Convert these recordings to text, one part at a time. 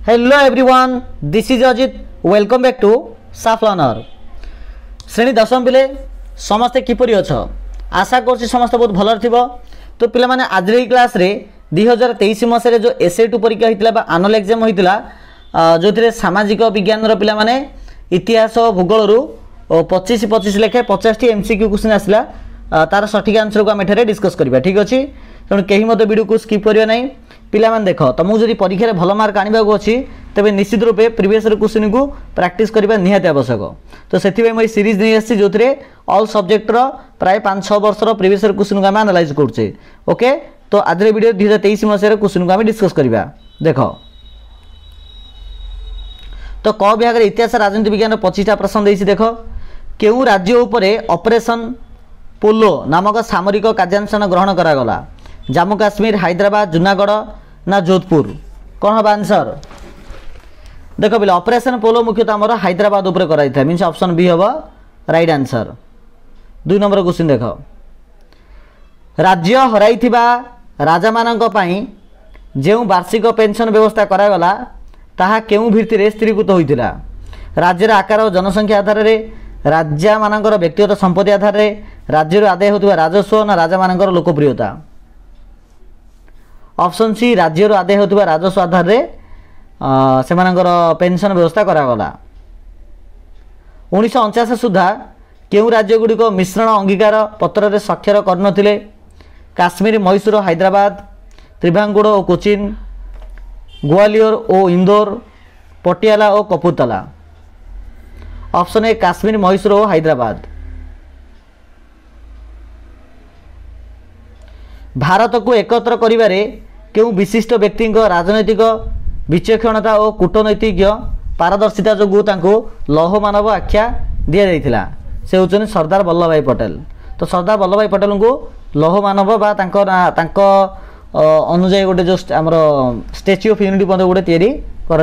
Hello everyone, this is Ajit. Welcome back to साफ learner. श्रेणी दशम पिले समस्ते किपरि अछ? आशा कर समस्त बहुत भल थी। तो पिला माने आज क्लास रे 2023 मसीह जो एसए2 परीक्षा होता है आनुअल एग्जाम होता जो थे सामाजिक विज्ञान पिला माने इतिहास भूगोल 25 लेखे 50 टी एमसीक्यू क्वेश्चन आसला। तार सठिक आंसर को आम एठारे डिस्कस करबा। ठीक अच्छे, तेणु कहीं वीडियो को स्किप करियो नहीं। पिला माने देख तुमको जब परीक्षा भल मार्क आने को अच्छी तेज निश्चित रूपे प्रीवियस क्वेश्चन को प्रैक्टिस करने निहाती आवश्यक। तो से मुझे सीरीज नहीं आसी जो ऑल सब्जेक्टर प्राय 5-6 वर्षर प्रीवियस क्वेश्चन को आम एनालाइज करुचे। ओके, तो आज वीडियो 2023 मसीह क्वेश्चन को आम डिस्कस करवा। देख तो क विभाग इतिहास राजनीति विज्ञान 25टा प्रश्न देसी। देख केउ राज्य उपरे ऑपरेशन पोलो नामक सामरिक कार्यानुष्ठान ग्रहण करागला? जम्मू काश्मीर, हैदराबाद, जूनागढ़ ना जोधपुर? कौन हम आंसर? देख बोले ऑपरेशन पोलो मुख्यतः आम हैदराबाद उपरे कराई मीन्स ऑप्शन बी हम राइट आंसर। 2 नंबर क्वेश्चन देख राज्य हराई राजा मानक पई जो वार्षिक पेंशन व्यवस्था करागला ताहा केउ भित्तिरे स्थिरीकृत होइतिला? राज्यर आकार और जनसंख्या आधार में, राजा मानकर व्यक्तिगत संपत्ति आधार में, राज्य आदाय होता राजस्व ना राजा मानकर लोकप्रियता? ऑप्शन सी राज्य आदाय होता राजस्व आधार में से पेंशन व्यवस्था करागला। 1949 सुधा केउ राज्य गुड़िक मिश्रण अंगीकार पत्र रे स्वाक्षर करनथिले? काश्मीर, मैसूर, हैदराबाद, त्रिभांगुड़ और कोचिन, ग्वालियर और इंदौर, पटियाला और कपूरथला? ऑप्शन ए काश्मीर, मैसूर और हैदराबाद। भारत को एकत्र करिबारे केउ विशिष्ट व्यक्ति राजनैतिक विचक्षणता और कूटनैतिक पारदर्शिता जो लौह मानव आख्या दि जाइथिला? से होचन सरदार वल्लभ भाई पटेल। तो सरदार वल्लभ भाई पटेल को लौह मानव बा अनुजाई गोटे जो आमर स्टैच्यू ऑफ यूनिटी गोटे तैयारी कर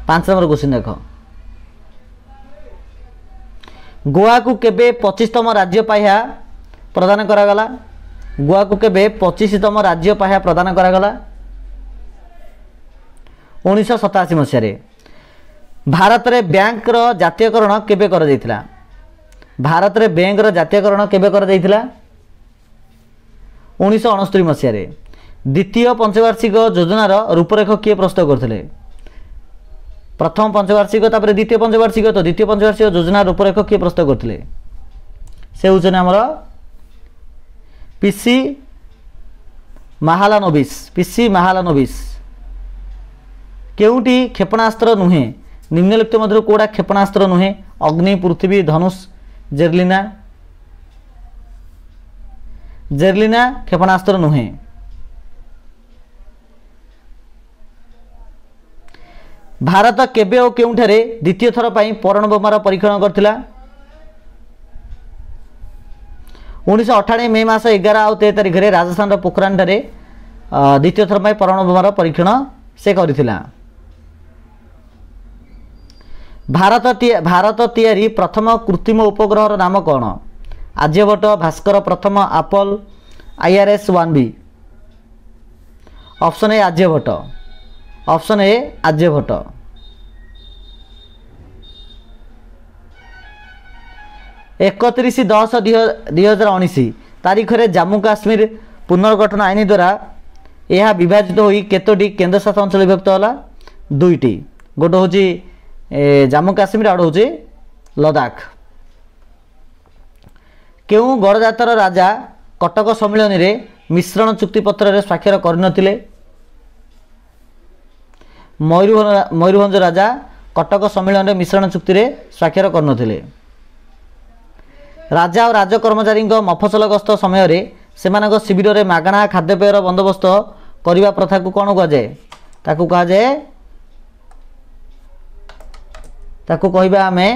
5 नंबर क्वेश्चन देख गोवा को केबे 25तम राज्य पाह्या प्रदान करागला? गोवा को केबे 25तम राज्य पाह्या प्रदान करागला? 1987 मसीह। भारत रे बैंक रो जातीयकरण केबे कर दैथिला? भारत रे बैंक रो जातीयकरण केबे कर दैथिला? 1969 मसीह। द्वितीय पंचवार्षिक योजनार रूपरेख किए प्रस्तुत करथिले? प्रथम पंचवार्षिक तापर द्वितीय पंचवार्षिक। तो द्वितीय पंचवार्षिक योजना रूपरेख किए प्रस्तुत करथिले? से होचन हमर पीसी महालानोबिस। पीसी महालानोबिस केउटी क्षेपणास्त्र नुहे? निम्नलिखित मध्य कोड़ा क्षेपणास्त्र नुहे? अग्नि, पृथ्वी, धनुष, जेरलिना? जेरलिना क्षेपणास्त्र नुहे। भारत केबे और केउठारे द्वितीय थर पई परण बोमार परीक्षण करथिला? 1998 मे मास 11 और 13 तारिख में राजस्थान पोखरान ठारे द्वितीय थर पई परण बोमार परीक्षण से करथिला। भारत तैयारी प्रथम कृत्रिम उपग्रहर नाम कौन? आर्यभट्ट, भास्कर प्रथम, Apple, IRS-1B? Option A Aryabhata. Option A Aryabhata. एकतीस 10/2019 तारीख में जम्मू काश्मीर पुनर्गठन आईन द्वारा यह विभाजित हो केतोटी केंद्र शासित अंचल विभक्त होला? 2टी। गोटे हूँ जम्मू काश्मीर आउट हूँ लद्दाख। केउ गड़जातर राजा कटक सम्मिलन में मिश्रण चुक्तिपत्र रे स्वाक्षर करनथिले? मयूरभंज राजा कटक सम्मिलन में मिश्रण चुक्ति रे स्वाक्षर करनथिले? राजा और राज कर्मचारी मफसल गस्त समय रे सेमानक शिविर में मागणा खाद्यपेयर बंदोबस्त करने प्रथा को कौन कहुए? ताकू कहा जाए ताकू कहबा आमे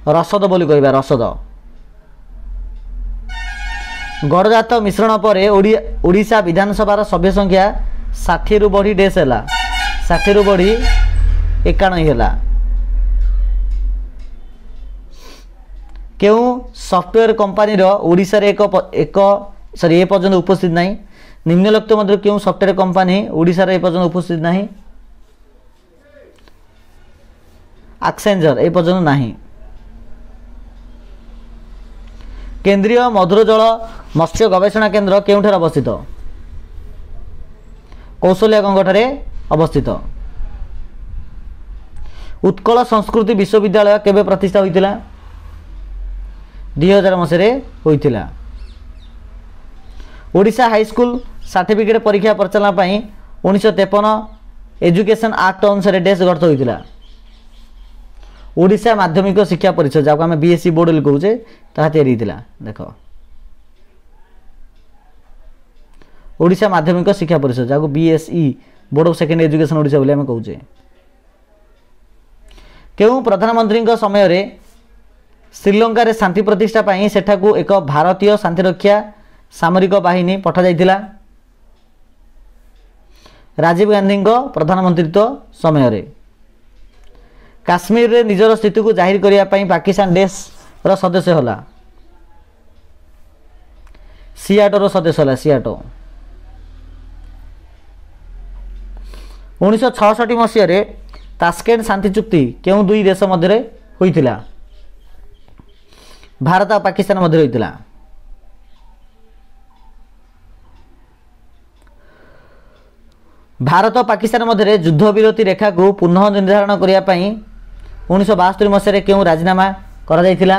रसद बोली कहबा। रसद। गड़जात मिश्रण पर ओडिशा विधानसभा सभ्य संख्या 60 रु बढ़ी डेस है 60 रु बढ़ी 91 है। केउ सॉफ्टवेयर कंपनी ओडिशा रे एक सॉरी ए पर्यंत उपस्थित नहीं? निम्नलिखित मध्य क्यों सॉफ्टवेयर कंपनी ओडिशा रे पर्यंत उपस्थित नहीं? एक्सेंचर ए पर्यंत नहीं। केंद्रीय मधुर जल मत्स्य गवेषणा केंद्र केउठार अवस्थित? कौशल्या गंगठारे अवस्थित। उत्कल संस्कृति विश्वविद्यालय केबे प्रतिष्ठा होइतिला? 2000 मसीह होइतिला। ओडिशा हाई स्कूल सर्टिफिकेट परीक्षा परिचालना पई 1953 एजुकेशन एक्ट अनुसार डेस गठित होइतिला। ओडिशा माध्यमिक शिक्षा परिषद जहाँ आम बीएससी बोर्ड कहूचे ताहा तैयारी होइतिला। देख ओडिशा माध्यमिक शिक्षा परिषद जहाँ BSE board of secondary education Odisha बोली आम कहूचे। केउं प्रधानमंत्री समय रे श्रीलंका रे शांति प्रतिष्ठा पई सेठाकू एक भारतीय शांतिरक्षा सामरिक बाहिनी पठा जाइतिला? राजीव गांधी प्रधानमंत्रित्व समय रे। काश्मीर रे निजर स्थिति को जाहिर करिया पई पाकिस्तान देश रो सदस्य होला? सियाटो रो सदस्य होला। सियाटो 1966 मसीह रे तास्केंट शांति चुक्ति केउं दुई देश मध्य रे होइतिला? भारत और पाकिस्तान मध्य होइतिला। भारत और पाकिस्तान मध्य युद्ध विरति रेखा को पुनः निर्धारण करिया पई 1972 मसीह क्यों राजीनामा करा जाइतिला?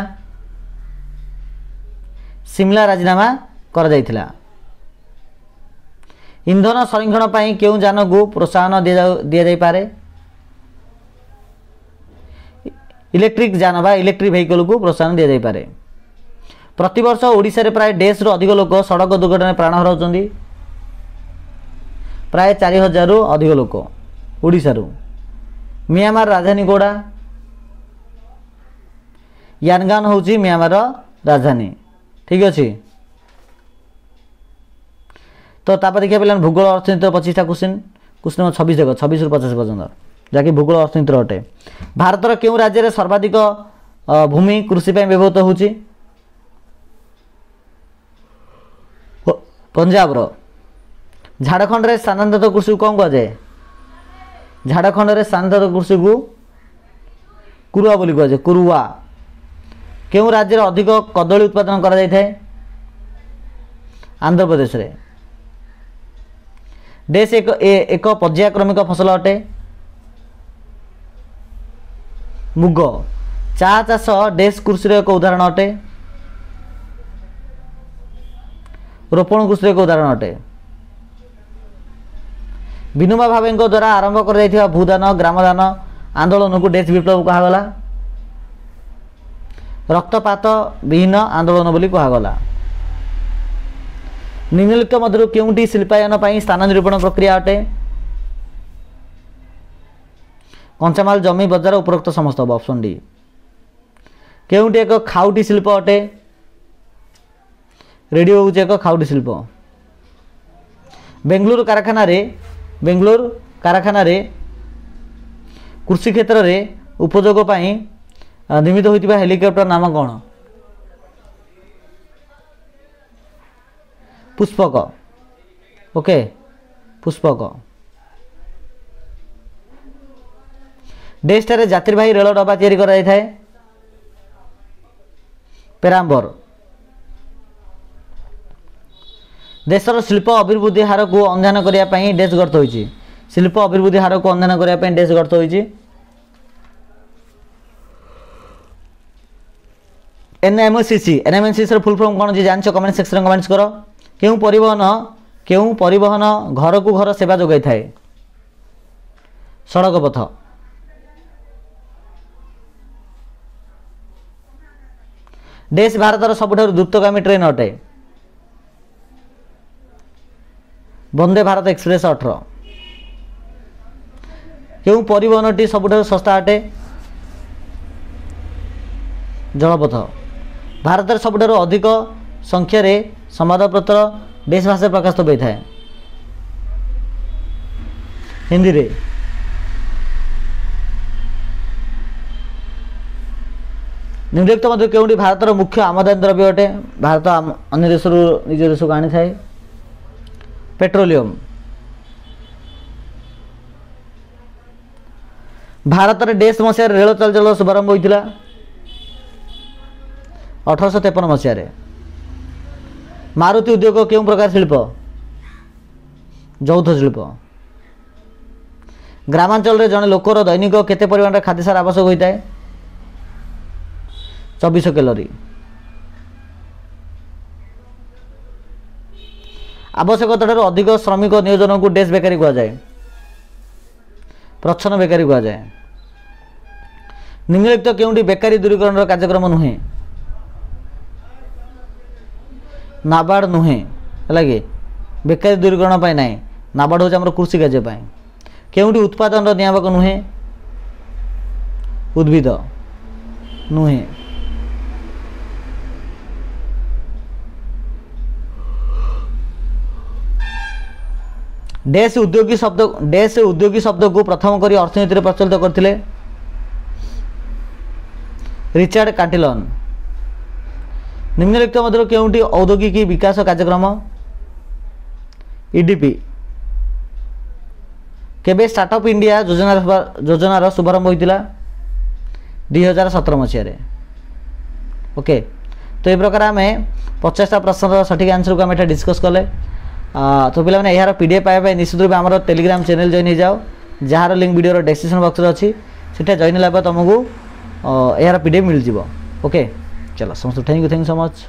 सिमला राजीनामा करा जाइतिला। इंधन संरक्षण पई क्यों यान को प्रोत्साहन दिया जाई पारे? इलेक्ट्रिक यान बा इलेक्ट्रिक व्हीकल को प्रोत्साहन दिया जाई पारे। प्रतिवर्ष ओडिशा रे प्राय 150 रु अधिक लोक सड़क दुर्घटना प्राण हराउछन्ती। प्राय 4000 रु अधिक लोक ओडिशा रु। म्यांमार राजधानी कोडा? यानगान होची म्यांमार राजधानी। ठीक अच्छे। तो तापर देखिए पे भूगोल अर्थनीति 25टा क्वेश्चन। क्वेश्चन नंबर 26 देख 26 रु 50 पर्यंत जहाँकि भूगोल अर्थनीति अटे। भारतर केउं राज्य रे सर्वाधिक भूमि कृषि पे व्यवहृत होची? पंजाब रो। झारखंड रे स्थानांतरित कृषि को कौन कह जाए? झारखंड रे स्थानांतरित कृषि को कुरुआ बोली कह जाए। कुरुआ। केउं राज्य रे अधिक कदली उत्पादन करा जाय थाए? आंध्र प्रदेश रे। देश एक पर्यायक्रमिक फसल अटे? मुग। चा चाष देश कृषि एक उदाहरण अटे? रोपण कृषि एक उदाहरण अटे। विनोबा भावे द्वारा आरंभ कर भूदान ग्रामदान आंदोलन को देश विप्लव कहगला? रक्तपात विहीन आंदोलन बोली कहगला। निम्नलिखित मध्य केउंटी शिल्पायन पई स्थान निरूपण प्रक्रिया अटे? कंचामाल जमी बजार उपरोक्त समस्त। Option D. केउंटी एक खाउटी शिल्प अटे? रेडियो होउचे एक खाउटी शिल्प। बेंगलुरु कारखाना रे कृषि क्षेत्र रे उपयोग पई निर्मित होइतिबा हेलिकॉप्टर नाम कौन? पुष्पक। ओके पुष्पक। देशटारे यात्रीवाही रेल डबा तैयारी करा जाय थाए? पेराम्बर। देशर शिल्प अभिवृद्धि हार को अध्ययन करिया पई देश गठित होइछि? शिल्प अभिवृद्धि हार को अध्ययन करिया पई देश गठित होइछि? एनएमसीसी। एनएमसीसी र फुल फॉर्म कोन जे जानछ कमेंट सेक्शन में कमेंट्स करो। केउं परिवहन घर को घर सेवा जोगाई थाए? सड़क पथ। देश भारतर सबुठारु द्रुतगामी ट्रेन अटे? वंदे भारत एक्सप्रेस 18। केउं परिवहनटी सबुठारु सस्ता अटे? जलपथ। भारत सबुठारु अधिक संख्या रे संवादपत्र देश भाषा प्रकाशित होई थाए? हिंदी रे। निम्नलिखित मध्य केउंटी भारतर मुख्य आमदानी द्रव्य अटे? भारत अन्य देश निज देश को आनी थाए? पेट्रोलियम। भारत में डेश मसीह रेल चलाचल शुभारंभ होता 1853 मसीह। मारुति उद्योग क्यों प्रकार शिल्प? यौथ शिल्प। ग्रामांचल रे जने लोकर दैनिक केते परिमाण खाद्य सार आवश्यक होता है? 2400 कैलोरी। आवश्यकता अधिक श्रमिक नियोजन को डेश बेकारी कहा जाए, प्रच्छन्न बेकारी कहा जाए। निम्नलिखित केउंटी बेकारी दूरीकरण कार्यक्रम नुहे? नाबार्ड नुहे है बेकारी दूरीकरण पाई ना। नाबार्ड हूँ आम कृषि कार्य। केउंटी उत्पादन नियामक नुहे? उद्भिद नुहे। डेश उद्योगी शब्द को प्रथम करी अर्थनीति प्रचलित करथिले रिचार्ड काटिलन। निम्नलिखित मध्य केउंटी औद्योगिक विकास कार्यक्रम? ईडीपी। केबे स्टार्टअप इंडिया योजनार शुभारंभ होता? 2017 मसीह। ओके, तो ये प्रकार आम 50टा प्रश्न सठिक आंसर को आम डिस्कस कले। तो पे मैंने यार पीडीएफ पाइबा निश्चित रूप आम टेलीग्राम चैनल जॉइन हो जाओ, jar link video description box में अच्छी से जॉइन लगा तुमको यार पीडीएफ मिल जाव। ओके, चलो समस्त थैंक यू सो मच।